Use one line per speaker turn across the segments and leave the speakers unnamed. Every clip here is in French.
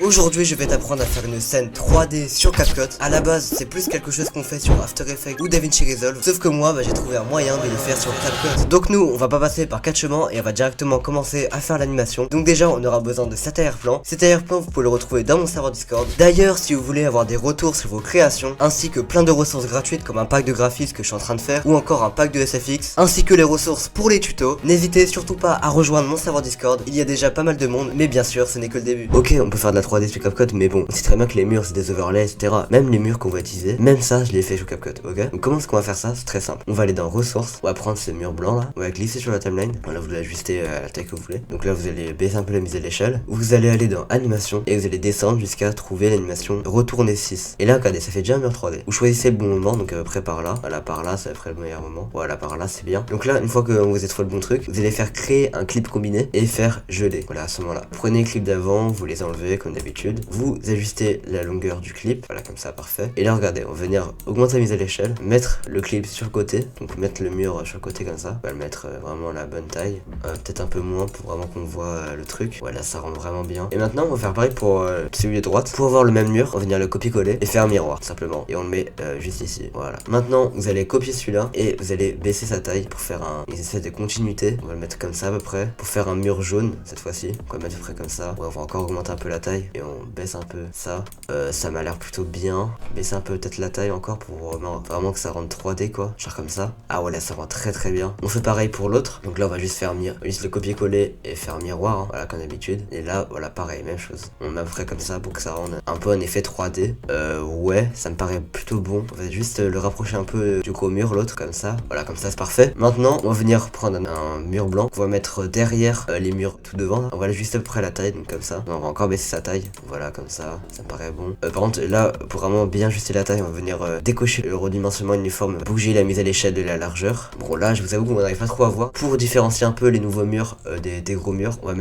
Aujourd'hui, je vais t'apprendre à faire une scène 3D sur CapCut. À la base, c'est plus quelque chose qu'on fait sur After Effects ou DaVinci Resolve. Sauf que moi, j'ai trouvé un moyen de le faire sur CapCut. Donc nous, on va pas passer par 4 chemins et on va directement commencer à faire l'animation. Donc déjà, on aura besoin de cet arrière-plan. Cet arrière-plan, vous pouvez le retrouver dans mon serveur Discord. D'ailleurs, si vous voulez avoir des retours sur vos créations, ainsi que plein de ressources gratuites comme un pack de graphismes que je suis en train de faire, ou encore un pack de SFX, ainsi que les ressources pour les tutos, n'hésitez surtout pas à rejoindre mon serveur Discord. Il y a déjà pas mal de monde, mais bien sûr, ce n'est que le début. Ok, on peut faire de la 3D sur CapCut, mais bon, c'est très bien que les murs c'est des overlays, etc. Même les murs qu'on va utiliser, même ça je l'ai fait sur CapCut, ok. Donc comment est-ce qu'on va faire ça? C'est très simple. On va aller dans ressources, on va prendre ce mur blanc là, on va glisser sur la timeline. Voilà, vous l'ajustez à la taille que vous voulez. Donc là vous allez baisser un peu la mise à l'échelle. Vous allez aller dans animation et vous allez descendre jusqu'à trouver l'animation retourner 6. Et là regardez, ça fait déjà un mur 3D. Vous choisissez le bon moment, donc à peu près par là. Voilà, par là, ça ferait le meilleur moment. Voilà, par là, c'est bien. Donc là, une fois que vous avez trouvé le bon truc, vous allez faire créer un clip combiné et faire geler. Voilà, à ce moment-là. Prenez les clips d'avant, vous les enlevez comme d'habitude. Vous ajustez la longueur du clip, voilà, comme ça, parfait. Et là regardez, on va venir augmenter la mise à l'échelle, mettre le clip sur le côté, donc mettre le mur sur le côté comme ça. On va le mettre vraiment à la bonne taille, peut-être un peu moins pour vraiment qu'on voit le truc. Voilà, ça rend vraiment bien. Et maintenant on va faire pareil pour celui de droite. Pour avoir le même mur, on va venir le copier-coller et faire un miroir tout simplement. Et on le met juste ici, voilà. Maintenant vous allez copier celui-là et vous allez baisser sa taille pour faire une espèce de continuité. On va le mettre comme ça à peu près, pour faire un mur jaune cette fois-ci. On va le mettre à peu près comme ça. Ouais, on va encore augmenter un peu la taille et on baisse un peu ça. Ça m'a l'air plutôt bien. Baisser un peu peut-être la taille encore pour vraiment que ça rende 3D quoi. Genre comme ça. Ah ouais, là ça rend très très bien. On fait pareil pour l'autre. Donc là on va juste faire juste le copier-coller et faire miroir, hein. Voilà comme d'habitude. Et là voilà pareil, même chose. On met à peu près comme ça pour que ça rende un peu un effet 3D. Ouais, ça me paraît plutôt bon. On va juste le rapprocher un peu du coup au mur l'autre comme ça. Voilà comme ça c'est parfait. Maintenant on va venir prendre un mur blanc. On va mettre derrière les murs tout devant là. On va juste à peu près la taille donc comme ça. On va encore baisser sa taille. Voilà comme ça. Ça me paraît bon. Par contre là pour vraiment bien ajuster la taille on va venir décocher le redimensionnement uniforme, bouger la mise à l'échelle de la largeur. Bon là je vous avoue qu'on n'arrive pas trop à voir. Pour différencier un peu les nouveaux murs des gros murs, on va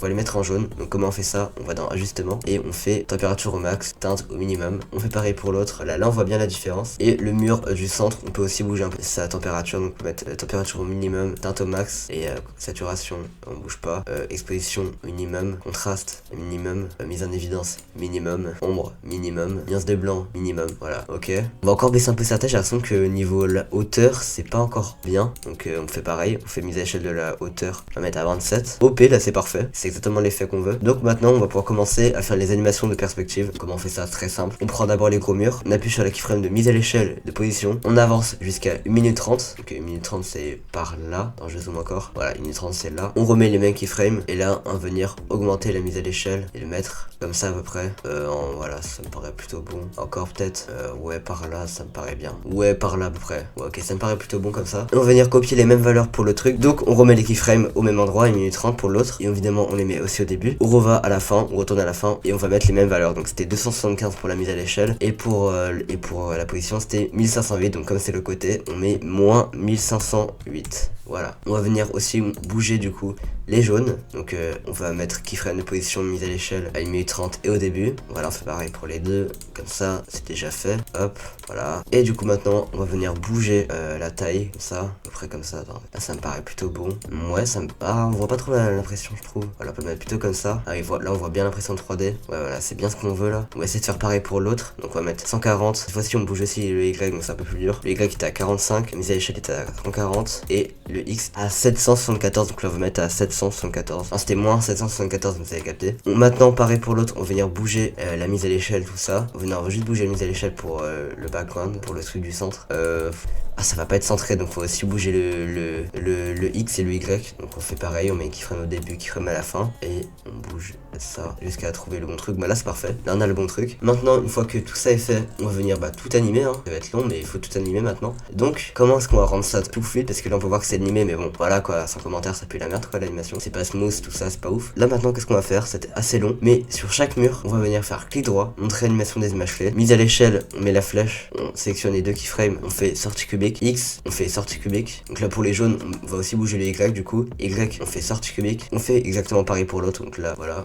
les mettre en jaune. Donc comment on fait ça? On va dans ajustement et on fait température au max, teinte au minimum. On fait pareil pour l'autre. Là on voit bien la différence. Et le mur du centre on peut aussi bouger un peu sa température. Donc on peut mettre température au minimum, teinte au max et saturation on bouge pas, exposition minimum, contraste minimum, mise en évidence minimum, ombre minimum, nuance de blanc minimum. Voilà, ok. On va encore baisser un peu sa taille. J'ai l'impression que niveau la hauteur c'est pas encore bien. Donc on fait pareil, on fait mise à l'échelle de la hauteur, on va mettre à 27. OP là c'est parfait, c'est exactement l'effet qu'on veut. Donc maintenant on va pouvoir commencer à faire les animations de perspective. Comment on fait ça? Très simple. On prend d'abord les gros murs, on appuie sur la keyframe de mise à l'échelle de position, on avance jusqu'à 1 minute 30. Donc 1 minute 30 c'est par là. Attends, je zoome encore. Voilà, 1 minute 30 c'est là. On remet les mêmes keyframes et là on va venir augmenter la mise à l'échelle et le mettre comme ça à peu près. Voilà, ça me paraît plutôt bon. Encore peut-être, ouais par là ça me paraît bien. Ouais par là à peu près. Ouais, ok, ça me paraît plutôt bon comme ça. Et on va venir copier les mêmes valeurs pour le truc. Donc on remet les keyframes au même endroit, 1 minute 30 pour l'autre. Et évidemment on les met aussi au début. On reva à la fin, on retourne à la fin et on va mettre les mêmes valeurs. Donc c'était 275 pour la mise à l'échelle et pour la position c'était 1508. Donc comme c'est le côté, on met moins 1508. Voilà. On va venir aussi bouger du coup les jaunes. Donc on va mettre keyframe de position mise à l'échelle à 1 minute 30 et au début. Voilà, on fait pareil pour les deux. Comme ça, c'est déjà fait. Hop, voilà. Et du coup maintenant, on va venir bouger la taille. Comme ça, à peu près comme ça. Attends. Là, ça me paraît plutôt bon. Ouais, on voit pas trop l'impression, je trouve. Voilà, on peut le mettre plutôt comme ça. Ah, là, on voit bien l'impression de 3D. Ouais, voilà, c'est bien ce qu'on veut là. On va essayer de faire pareil pour l'autre. Donc on va mettre 140. Cette fois-ci, on bouge aussi le Y, donc c'est un peu plus dur. Le Y était à 45. La mise à l'échelle était à 140. Et le X à 774. Donc là, on va mettre à 774. Enfin, c'était moins 774, vous avez capté. Bon, maintenant, pareil pour l'autre, on va venir bouger la mise à l'échelle, tout ça. On va juste bouger la mise à l'échelle pour le background, pour le truc du centre. Ah, ça va pas être centré, donc faut aussi bouger le X et le Y. Donc on fait pareil, on met keyframe au début, keyframe à la fin. Et on bouge ça jusqu'à trouver le bon truc. Bah là c'est parfait, là on a le bon truc. Maintenant, une fois que tout ça est fait, on va venir tout animer, hein. Ça va être long mais il faut tout animer maintenant. Donc comment est-ce qu'on va rendre ça tout fluide? Parce que là on peut voir que c'est animé, mais bon voilà quoi, sans commentaire ça pue la merde quoi l'animation. C'est pas smooth, tout ça c'est pas ouf. Là maintenant qu'est-ce qu'on va faire? C'était assez long, mais sur chaque mur on va venir faire clic droit, montrer l'animation des images clés. Mise à l'échelle, on met la flèche, on sélectionne les deux keyframes, on fait sortie cubique. X, on fait sortie cubique. Donc là pour les jaunes, on va aussi bouger les Y du coup. Y, on fait sortie cubique. On fait exactement pareil pour l'autre. Donc là, voilà.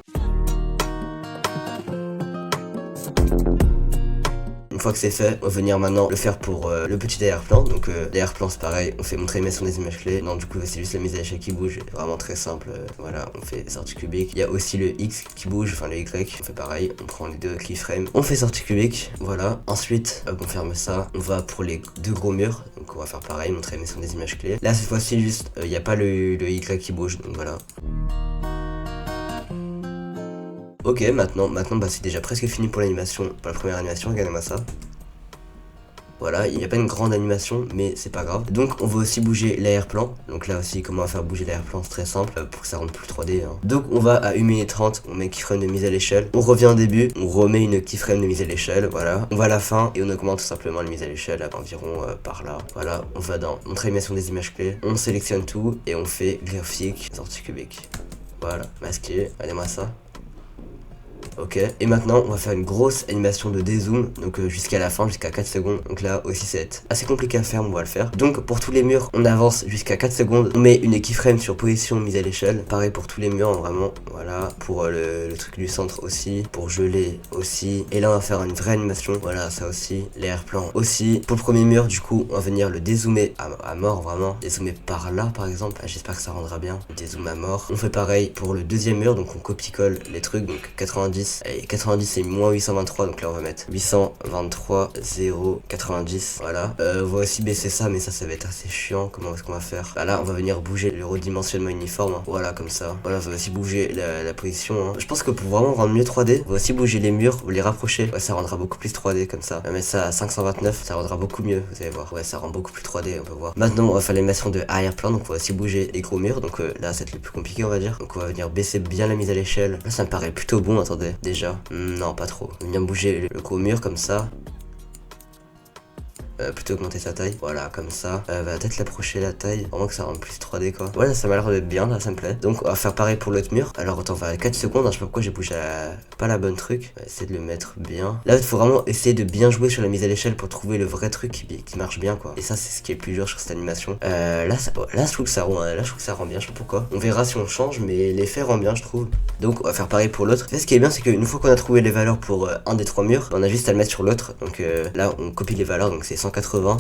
Une fois que c'est fait, on va venir maintenant le faire pour le petit derrière-plan. Donc derrière-plan c'est pareil, on fait montrer l'animation des images clés. Non, du coup c'est juste la mise à l'échelle qui bouge, vraiment très simple. Voilà, on fait sortie cubique. Il y a aussi le X qui bouge, enfin le Y. On fait pareil, on prend les deux keyframes, on fait sortie cubique. Voilà, ensuite on ferme ça, on va pour les deux gros murs. Donc on va faire pareil, montrer l'animation des images clés. Là cette fois-ci juste, il n'y a pas le Y qui bouge, donc voilà. Ok, maintenant bah, c'est déjà presque fini pour l'animation, pour la première animation, regardez-moi ça. Voilà, il n'y a pas une grande animation, mais c'est pas grave. Donc on va aussi bouger l'arrière-plan. Donc là aussi, comment faire bouger l'arrière-plan, c'est très simple, pour que ça rende plus 3D. Hein. Donc on va à 1 minute 30, on met un keyframe de mise à l'échelle. On revient au début, on remet une keyframe de mise à l'échelle, voilà. On va à la fin et on augmente tout simplement la mise à l'échelle à environ par là. Voilà, on va dans notre animation des images clés, on sélectionne tout et on fait graphique, sortie cubique. Voilà, masqué, regardez-moi ça. Ok, et maintenant on va faire une grosse animation de dézoom, donc jusqu'à la fin, jusqu'à 4 secondes. Donc là aussi c'est assez compliqué à faire, mais on va le faire. Donc pour tous les murs, on avance jusqu'à 4 secondes. On met une keyframe sur position mise à l'échelle. Pareil pour tous les murs, vraiment, voilà. Pour le truc du centre aussi, pour geler aussi. Et là on va faire une vraie animation, voilà, ça aussi. L'arrière-plan aussi. Pour le premier mur, du coup, on va venir le dézoomer à mort, vraiment. Dézoomer par là par exemple, j'espère que ça rendra bien. Dézoom à mort. On fait pareil pour le deuxième mur, donc on copie-colle les trucs, donc 90. Et 90 c'est moins 823, donc là on va mettre 823 0 90. Voilà, on va aussi baisser ça, mais ça va être assez chiant. Comment est-ce qu'on va faire? Bah là on va venir bouger le redimensionnement uniforme, hein. Voilà, comme ça. Voilà, on va aussi bouger la position, hein. Je pense que pour vraiment rendre mieux 3D, on va aussi bouger les murs, ou les rapprocher. Ouais, ça rendra beaucoup plus 3D comme ça. On va mettre ça à 529, ça rendra beaucoup mieux, vous allez voir. Ouais, ça rend beaucoup plus 3D, on peut voir. Maintenant on va faire l'animation de arrière-plan, donc on va aussi bouger les gros murs. Donc là c'est le plus compliqué, on va dire. Donc on va venir baisser bien la mise à l'échelle. Là ça me paraît plutôt bon, attendez. Déjà, non pas trop. On vient bouger le gros mur comme ça. Plutôt augmenter sa taille, voilà, comme ça. Va peut-être l'approcher la taille, vraiment que ça rende plus 3D quoi. Voilà, ça m'a l'air d'être bien, là ça me plaît. Donc on va faire pareil pour l'autre mur. Alors attends, on va à 4 secondes, hein, je sais pas pourquoi j'ai bougé pas la bonne truc. On va essayer de le mettre bien. Là il faut vraiment essayer de bien jouer sur la mise à l'échelle pour trouver le vrai truc qui marche bien quoi. Et ça c'est ce qui est le plus dur sur cette animation. Là je trouve que ça rend, là je trouve que ça rend bien, je sais pas pourquoi. On verra si on change, mais l'effet rend bien je trouve. Donc on va faire pareil pour l'autre. Ce qui est bien c'est qu'une fois qu'on a trouvé les valeurs pour un des 3 murs, on a juste à le mettre sur l'autre. Donc là on copie les valeurs, donc c'est 180.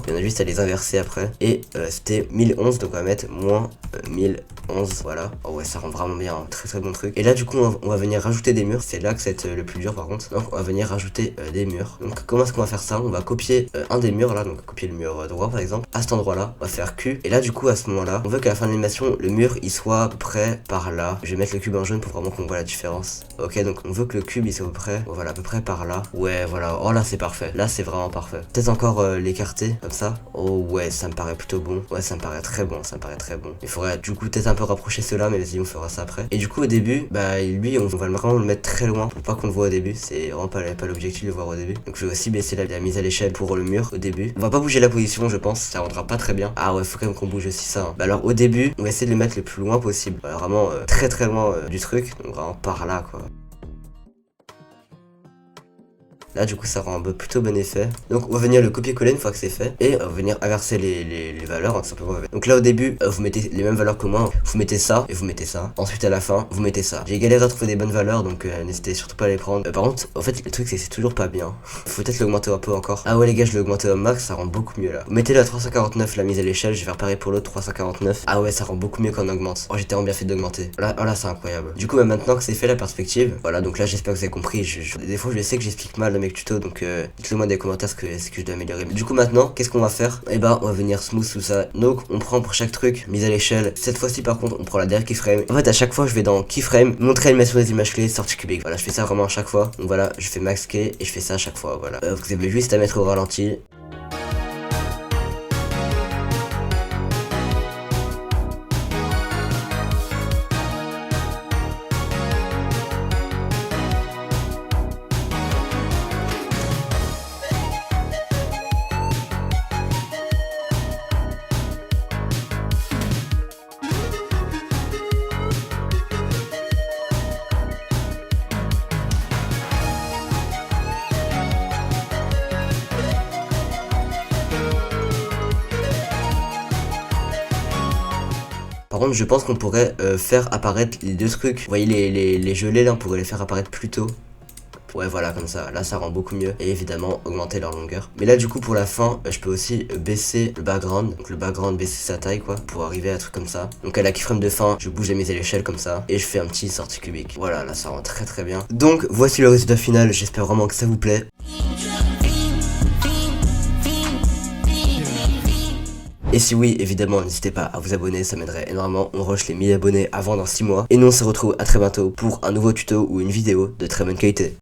Et on a juste à les inverser après. Et c'était 1011, donc on va mettre moins 1011. Voilà. Oh ouais, ça rend vraiment bien, hein. Très très bon truc. Et là du coup on va venir rajouter des murs. C'est là que c'est le plus dur par contre. Donc on va venir rajouter des murs. Donc comment est-ce qu'on va faire ça? On va copier un des murs là, donc copier le mur droit par exemple. À cet endroit là, on va faire Q. Et là du coup à ce moment là, on veut qu'à la fin de l'animation, le mur il soit à peu près par là. Je vais mettre le cube en jaune pour vraiment qu'on voit la différence. Ok, donc on veut que le cube il soit à peu près, voilà, à peu près par là. Ouais, voilà. Oh là c'est parfait. Là c'est vraiment parfait. Peut-être encore l'écarter comme ça. Oh ouais, ça me paraît plutôt bon. Ouais, ça me paraît très bon, ça me paraît très bon. Il faudrait du coup peut-être un peu rapprocher cela, mais vas-y, on fera ça après. Et du coup au début, bah lui on va vraiment le mettre très loin pour pas qu'on le voit au début. C'est vraiment pas l'objectif de le voir au début. Donc je vais aussi baisser la mise à l'échelle pour le mur au début. On va pas bouger la position, je pense, ça rendra pas très bien. Ah ouais, faut quand même qu'on bouge aussi ça, hein. Bah alors au début, on va essayer de le mettre le plus loin possible. Vraiment très très loin du truc. Donc vraiment par là quoi. Là du coup ça rend un plutôt bon effet. Donc on va venir le copier-coller une fois que c'est fait. Et on va venir inverser les valeurs, hein, tout simplement. Donc là au début vous mettez les mêmes valeurs que moi. Vous mettez ça et vous mettez ça. Ensuite à la fin vous mettez ça. J'ai galéré à trouver des bonnes valeurs, donc n'hésitez surtout pas à les prendre. Par contre en fait le truc c'est que c'est toujours pas bien. Faut peut-être l'augmenter un peu encore. Ah ouais les gars, je l'ai augmenté au max, ça rend beaucoup mieux là. Vous mettez le à 349 la mise à l'échelle. Je vais faire pareil pour l'autre 349. Ah ouais, ça rend beaucoup mieux quand on augmente. Oh, j'étais vraiment bien fait d'augmenter. Là, oh là c'est incroyable. Du coup maintenant que c'est fait la perspective, voilà, donc là j'espère que vous avez compris. Des fois je sais que j'explique mal dans mes tutos, donc dites-le moi dans les commentaires ce que je dois améliorer. Du coup maintenant qu'est-ce qu'on va faire? Et bah on va venir smooth tout ça. Donc on prend pour chaque truc mise à l'échelle. Cette fois-ci par contre on prend la dernière keyframe. En fait à chaque fois je vais dans keyframe, montrer l'animation des images clés, sortie cubique. Voilà, je fais ça vraiment à chaque fois. Donc voilà, je fais max key et je fais ça à chaque fois. Voilà, vous avez juste à mettre au ralenti. Par contre je pense qu'on pourrait faire apparaître les deux trucs. Vous voyez les gelés là, on pourrait les faire apparaître plus tôt. Ouais voilà comme ça, là ça rend beaucoup mieux et évidemment augmenter leur longueur. Mais là du coup pour la fin je peux aussi baisser le background, donc le background baisser sa taille quoi, pour arriver à un truc comme ça. Donc à la keyframe de fin je bouge mes l'échelle comme ça et je fais un petit sortie cubique. Voilà là ça rend très bien. Donc voici le résultat final, j'espère vraiment que ça vous plaît. Et si oui, évidemment, n'hésitez pas à vous abonner, ça m'aiderait énormément. On rush les 1000 abonnés avant dans 6 mois. Et nous on se retrouve à très bientôt pour un nouveau tuto ou une vidéo de très bonne qualité.